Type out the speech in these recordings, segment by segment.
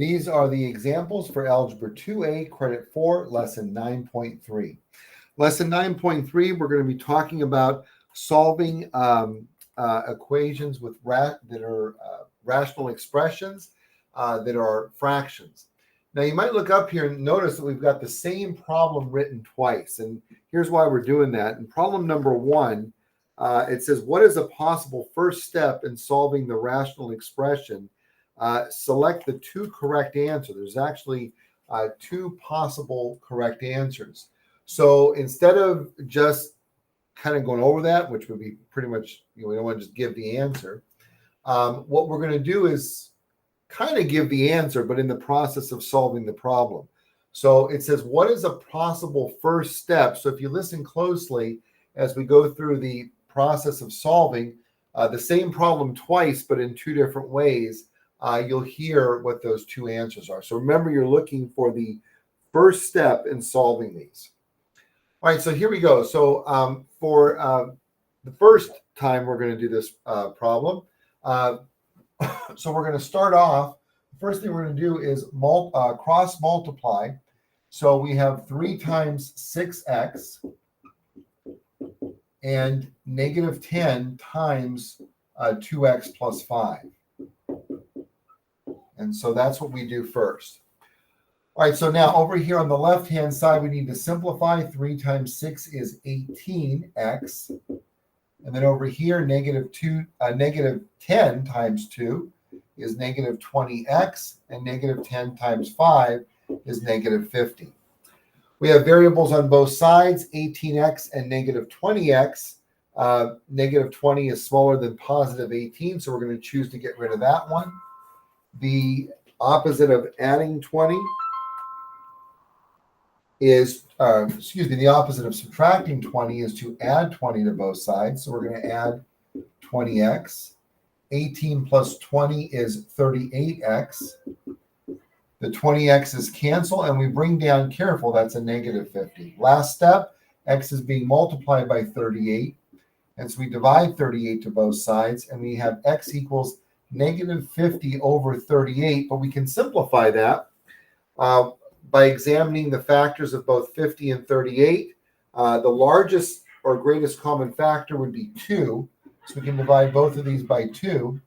These are the examples for Algebra 2A, Credit 4, Lesson 9.3. Lesson 9.3, we're going to be talking about solving equations with that are rational expressions that are fractions. Now, you might look up here and notice that we've got the same problem written twice. And here's why we're doing that. In problem number 1, it says, what is a possible first step in solving the rational expression? Select the 2 correct answers. There's actually 2 possible correct answers. So instead of just kind of going over that, which would be pretty much, we don't want to just give the answer. What we're going to do is kind of give the answer, but in the process of solving the problem. So it says, what is a possible first step? So if you listen closely as we go through the process of solving the same problem twice, but in 2 different ways, you'll hear what those 2 answers are. So remember, you're looking for the first step in solving these. All right, so here we go. So for the first time we're going to do this problem, so we're going to start off. The first thing we're going to do is cross multiply. So we have 3 times 6x and negative 10 times 2x plus 5. And so that's what we do first. All right, so now over here on the left-hand side, we need to simplify. 3 times 6 is 18x. And then over here, negative 10 times 2 is negative 20x. And negative 10 times 5 is negative 50. We have variables on both sides, 18x and negative 20x. Negative 20 is smaller than positive 18, so we're going to choose to get rid of that one. The opposite of adding 20 is, the opposite of subtracting 20 is to add 20 to both sides. So we're going to add 20x. 18 plus 20 is 38x. The 20x's cancel, and we bring down, careful, that's a negative 50. Last step, x is being multiplied by 38. And so we divide 38 to both sides, and we have x equals negative 50 over 38. But we can simplify that by examining the factors of both 50 and 38. The largest or greatest common factor would be 2. So we can divide both of these by 2.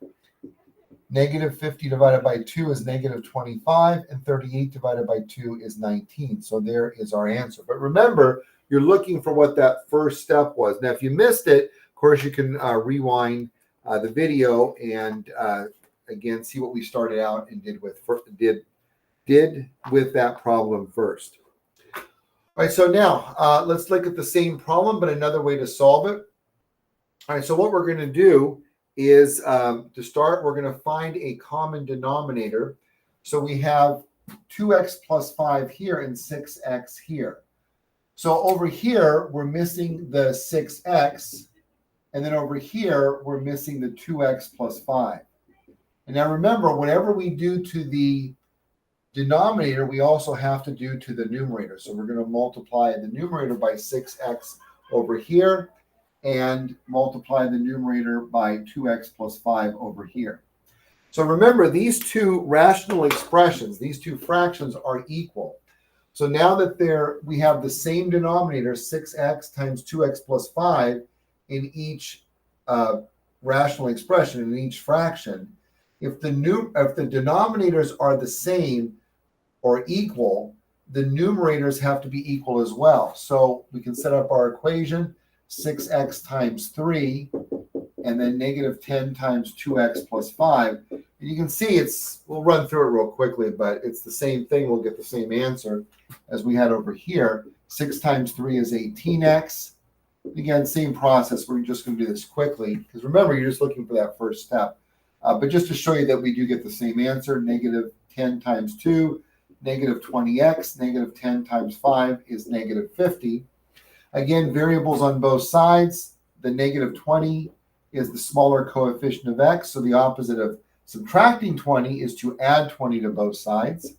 Negative 50 divided by 2 is negative 25, and 38 divided by 2 is 19. So there is our answer. But remember, you're looking for what that first step was. Now, if you missed it, of course, you can rewind the video and, again, see what we started out and did with that problem first. All right, so now let's look at the same problem, but another way to solve it. All right, so what we're going to do is to start, we're going to find a common denominator. So we have 2x plus 5 here and 6x here. So over here, we're missing the 6x. And then over here, we're missing the 2x plus 5. And now remember, whatever we do to the denominator, we also have to do to the numerator. So we're going to multiply the numerator by 6x over here, and multiply the numerator by 2x plus 5 over here. So remember, these 2 rational expressions, these 2 fractions are equal. So now that we have the same denominator, 6x times 2x plus 5, in each rational expression, in each fraction, if the denominators are the same or equal, the numerators have to be equal as well. So we can set up our equation. 6x times 3, and then negative 10 times 2x plus 5. And you can see we'll run through it real quickly, but it's the same thing. We'll get the same answer as we had over here. 6 times 3 is 18x. Again, same process. We're just going to do this quickly, because remember, you're just looking for that first step. But just to show you that we do get the same answer, negative 10 times 2, negative 20x, negative 10 times 5 is negative 50. Again, variables on both sides. The negative 20 is the smaller coefficient of x. So the opposite of subtracting 20 is to add 20 to both sides,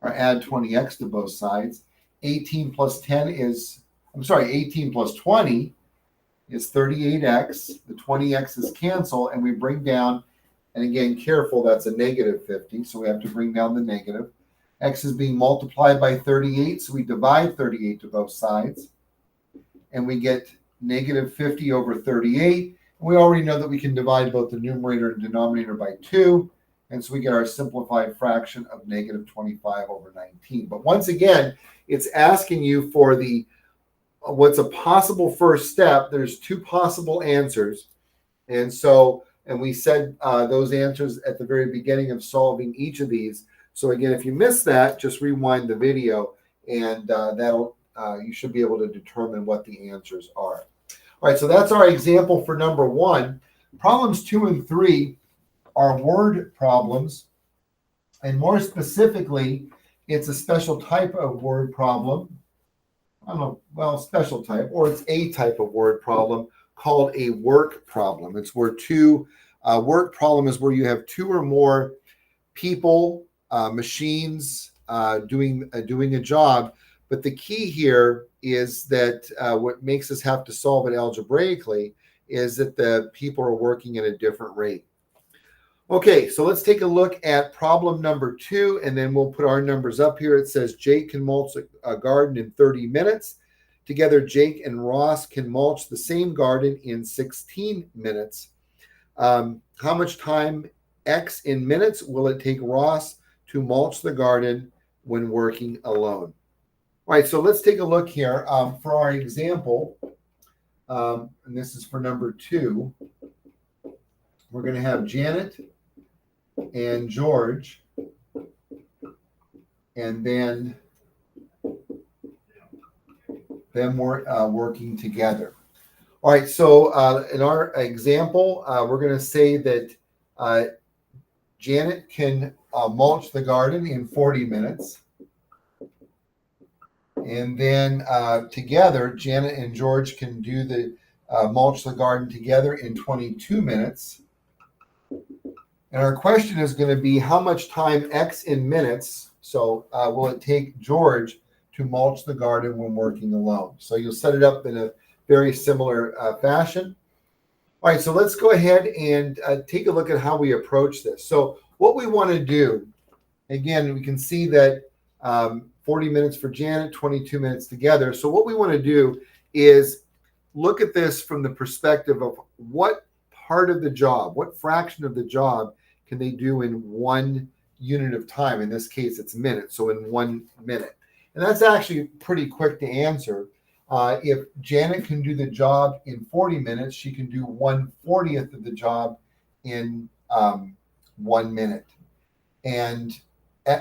or add 20x to both sides. 18 plus 20 is 38x. The 20x's cancel, and we bring down And again, careful, that's a negative 50, so we have to bring down the negative. X is being multiplied by 38, so we divide 38 to both sides. And we get negative 50 over 38. And we already know that we can divide both the numerator and denominator by 2. And so we get our simplified fraction of negative 25 over 19. But once again, it's asking you for what's a possible first step. There's two possible answers. And we said those answers at the very beginning of solving each of these. So again, if you missed that, just rewind the video and you should be able to determine what the answers are. All right, so that's our example for number 1. Problems 2 and 3 are word problems. And more specifically, it's a special type of word problem. I don't know, well, special type, or it's a type of word problem called a work problem. It's where work problem is where you have 2 or more people, machines doing a job. But the key here is that what makes us have to solve it algebraically is that the people are working at a different rate. Okay, so let's take a look at problem number 2, and then we'll put our numbers up here. It says Jake can mulch a garden in 30 minutes. Together, Jake and Ross can mulch the same garden in 16 minutes. How much time, X in minutes, will it take Ross to mulch the garden when working alone? All right, so let's take a look here for our example. And this is for number 2. We're going to have Janet and George, and then them working together. All right, so in our example, we're going to say that Janet can mulch the garden in 40 minutes. And then together, Janet and George can do the mulch the garden together in 22 minutes. And our question is going to be how much time, X in minutes, so will it take George to mulch the garden when working alone? So you'll set it up in a very similar fashion. All right, so let's go ahead and take a look at how we approach this. So what we want to do, again, we can see that 40 minutes for Janet, 22 minutes together. So what we want to do is look at this from the perspective of what part of the job, what fraction of the job can they do in 1 unit of time? In this case, it's minutes, so in 1 minute. And that's actually pretty quick to answer. If Janet can do the job in 40 minutes, she can do 1/40th of the job in 1 minute. And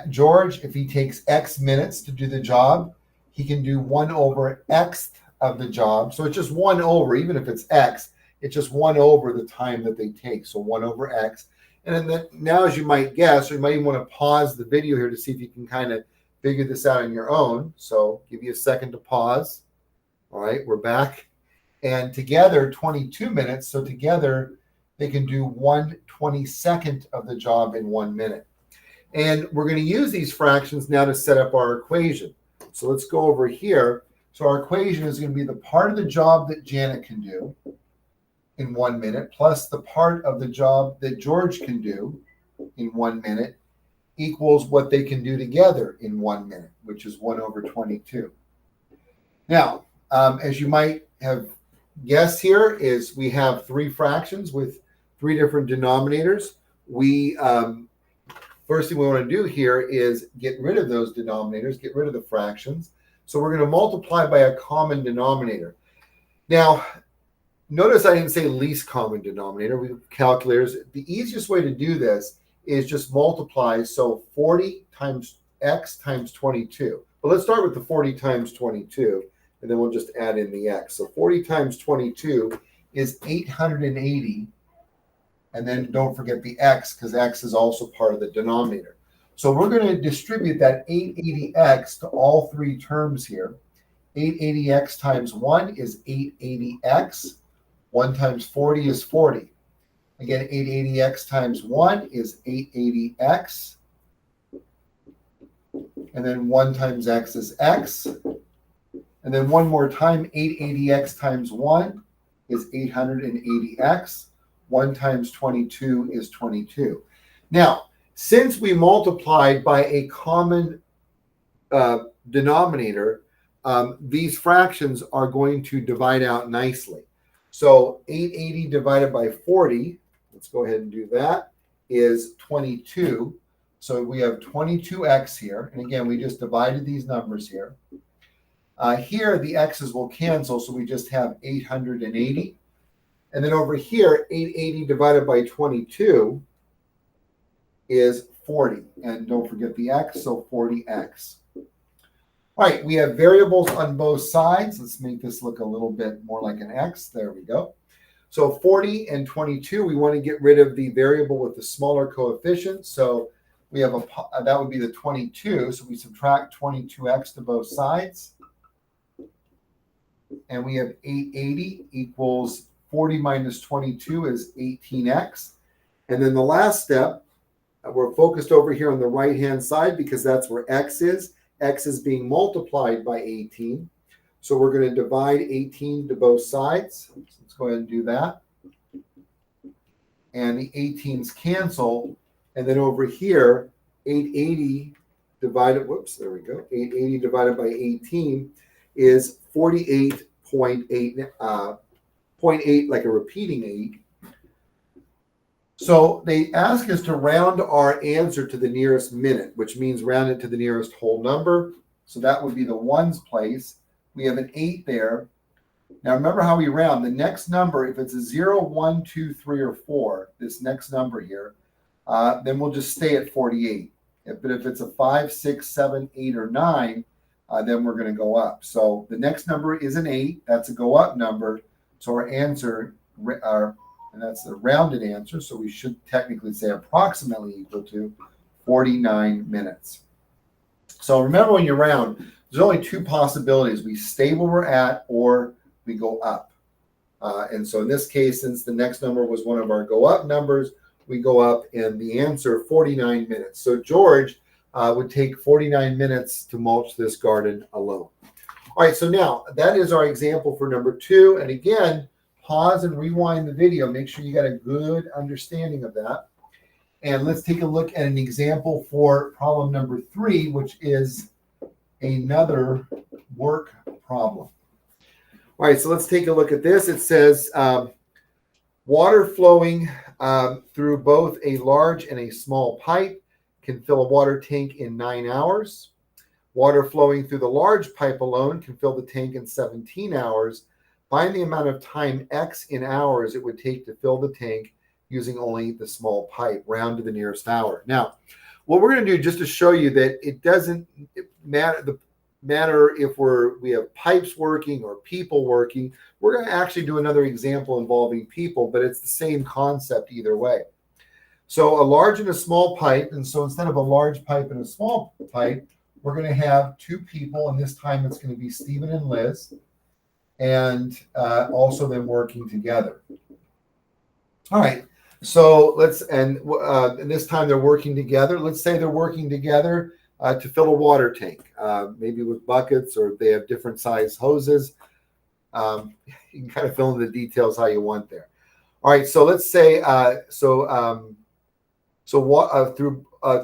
George, if he takes X minutes to do the job, he can do 1/x of the job. So it's just 1 over, even if it's X, it's just 1 over the time that they take. So 1/x. And then now, as you might guess, or you might even want to pause the video here to see if you can kind of figure this out on your own. So give you a second to pause. All right, we're back. And together, 22 minutes. So together, they can do 1/22nd of the job in 1 minute. And we're going to use these fractions now to set up our equation. So let's go over here. So our equation is going to be the part of the job that Janet can do in 1 minute plus the part of the job that George can do in 1 minute equals what they can do together in 1 minute, which is 1/22. Now, as you might have guessed here, is we have 3 fractions with 3 different denominators. First thing we want to do here is get rid of those denominators, get rid of the fractions. So we're going to multiply by a common denominator. Now, notice I didn't say least common denominator. We have calculators. The easiest way to do this is just multiply. So 40 times X times 22. But let's start with the 40 times 22, and then we'll just add in the X. So 40 times 22 is 880. And then don't forget the X, because X is also part of the denominator. So we're going to distribute that 880X to all 3 terms here. 880X times 1 is 880X. 1 times 40 is 40. Again, 880X times 1 is 880X. And then 1 times X is X. And then one more time, 880X times 1 is 880X. 1 times 22 is 22. Now, since we multiplied by a common denominator, these fractions are going to divide out nicely. So 880 divided by 40, let's go ahead and do that, is 22. So we have 22x here. And again, we just divided these numbers here. Here, the x's will cancel, so we just have 880. And then over here, 880 divided by 22 is 40. And don't forget the x, so 40x. All right, we have variables on both sides. Let's make this look a little bit more like an x. There we go. So 40 and 22, we want to get rid of the variable with the smaller coefficient. So we have that would be the 22. So we subtract 22x to both sides. And we have 880 equals 40 minus 22 is 18x. And then the last step, we're focused over here on the right-hand side because that's where x is. X is being multiplied by 18. So we're going to divide 18 to both sides. Let's go ahead and do that. And the 18s cancel. And then over here, 880 divided, whoops, there we go. 880 divided by 18 is 48.8, 0.8, like a repeating 8. So they ask us to round our answer to the nearest minute, which means round it to the nearest whole number. So that would be the ones place. We have an 8 there. Now remember how we round. The next number, if it's a 0, 1, 2, 3, or 4, this next number here, then we'll just stay at 48. But if it's a 5, 6, 7, 8, or 9, then we're going to go up. So the next number is an 8. That's a go up number. So our answer, and that's the rounded answer, so we should technically say approximately equal to 49 minutes. So remember, when you round, there's only two possibilities. We stay where we're at or we go up. And so in this case, since the next number was one of our go up numbers, we go up, and the answer, 49 minutes. So George would take 49 minutes to mulch this garden alone. All right, so now that is our example for number 2. And again, pause and rewind the video. Make sure you got a good understanding of that. And let's take a look at an example for problem number 3, which is another work problem. All right, so let's take a look at this. It says water flowing through both a large and a small pipe can fill a water tank in 9 hours. Water flowing through the large pipe alone can fill the tank in 17 hours. Find the amount of time x in hours it would take to fill the tank using only the small pipe, round to the nearest hour. Now, what we're going to do, just to show you that it doesn't matter if we have pipes working or people working, we're going to actually do another example involving people, but it's the same concept either way. So a large and a small pipe, and so instead of a large pipe and a small pipe, we're going to have 2 people, and this time it's going to be Stephen and Liz, and also them working together. All right, so and this time they're working together. Let's say they're working together to fill a water tank, maybe with buckets, or they have different size hoses. You can kind of fill in the details how you want there. All right, so let's say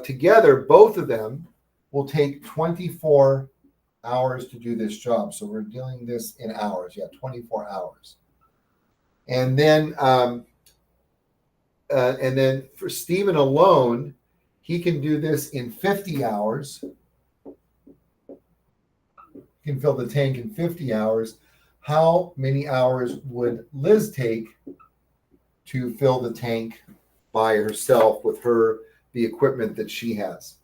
together, both of them will take 24 hours to do this job. So we're dealing this in hours. Yeah, 24 hours. And then for Stephen alone, he can do this in 50 hours. He can fill the tank in 50 hours. How many hours would Liz take to fill the tank by herself with the equipment that she has?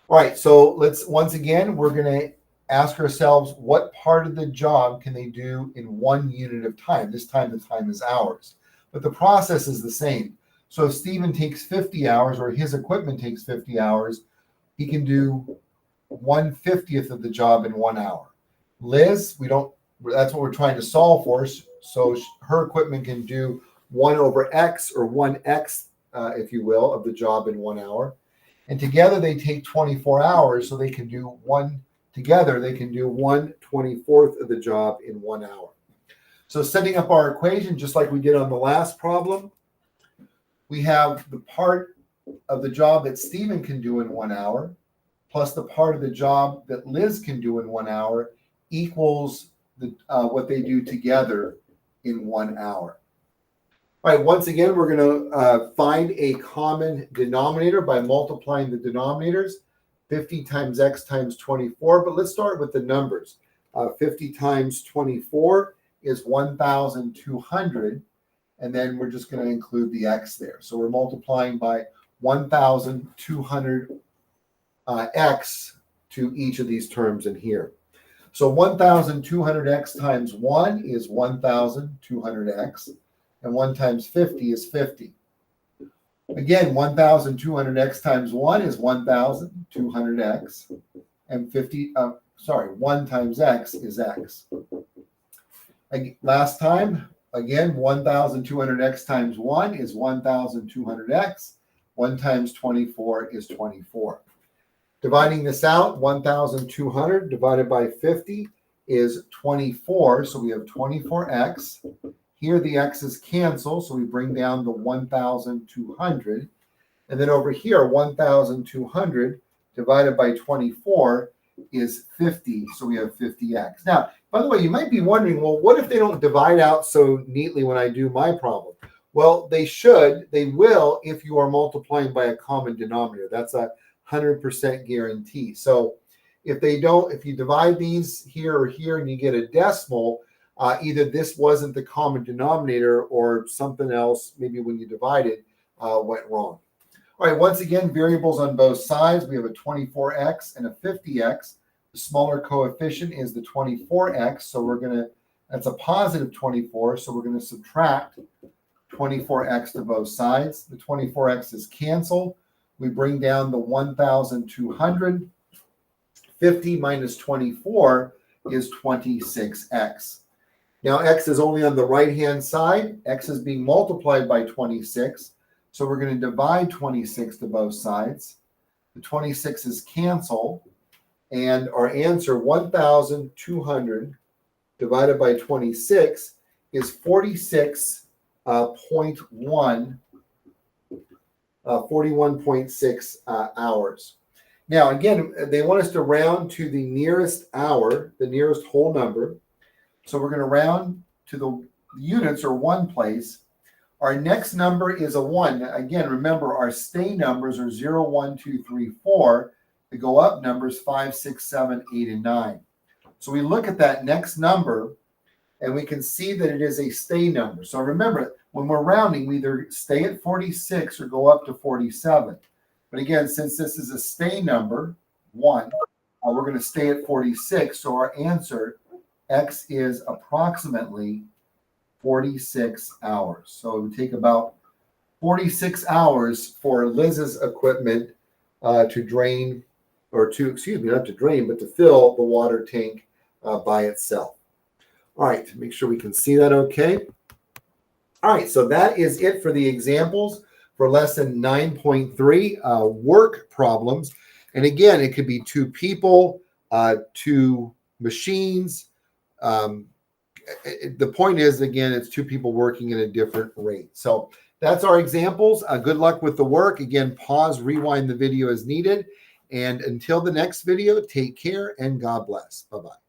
All right, so once again, we're going to ask ourselves, what part of the job can they do in 1 unit of time? This time, the time is hours. But the process is the same. So if Stephen takes 50 hours, or his equipment takes 50 hours, he can do 1/50th of the job in 1 hour. Liz, that's what we're trying to solve for. So her equipment can do 1/x, or 1x, if you will, of the job in 1 hour. And together they take 24 hours, so they can do 1/24th of the job in 1 hour. So setting up our equation, just like we did on the last problem, we have the part of the job that Stephen can do in 1 hour, plus the part of the job that Liz can do in 1 hour equals what they do together in 1 hour. All right, once again, we're going to find a common denominator by multiplying the denominators, 50 times x times 24. But let's start with the numbers. 50 times 24 is 1,200. And then we're just going to include the x there. So we're multiplying by 1,200 x to each of these terms in here. So 1,200x times 1 is 1,200x, and 1 times 50 is 50. Again, 1,200x times 1 is 1,200x, and 1 times x is x. Last time, again, 1,200x times 1 is 1,200x. 1 times 24 is 24. Dividing this out, 1,200 divided by 50 is 24. So we have 24x. Here the x's cancel, so we bring down the 1,200. And then over here, 1,200 divided by 24 is 50. So we have 50x. Now, by the way, you might be wondering, well, what if they don't divide out so neatly when I do my problem? Well, they will if you are multiplying by a common denominator. That's a 100% guarantee. So if you divide these here or here and you get a decimal, either this wasn't the common denominator or something else, maybe when you divided, went wrong. All right, once again, variables on both sides. We have a 24x and a 50x. The smaller coefficient is the 24x, so that's a positive 24, so we're going to subtract 24x to both sides. The 24x is canceled. We bring down the 1,200. 50 minus 24 is 26x. Now, x is only on the right-hand side. X is being multiplied by 26. So we're going to divide 26 to both sides. The 26 is canceled. And our answer, 1,200 divided by 26, is 41.6 hours. Now, again, they want us to round to the nearest hour, the nearest whole number. So we're going to round to the units or one place. Our next number is a 1. Again, remember, our stay numbers are 0, 1, 2, 3, 4. The go up numbers 5, 6, 7, 8, and 9. So we look at that next number, and we can see that it is a stay number. So remember, when we're rounding, we either stay at 46 or go up to 47. But again, since this is a stay number, 1, we're going to stay at 46. So our answer, x, is approximately 46 hours. So it would take about 46 hours for Liz's equipment to drain, or to, excuse me, not to drain, but to fill the water tank by itself. All right, make sure we can see that okay. All right, so that is it for the examples for lesson 9.3, work problems. And again, it could be 2 people, 2 machines. The point is, again, it's 2 people working at a different rate. So that's our examples. Good luck with the work. Again, pause, rewind the video as needed. And until the next video, take care and God bless. Bye-bye.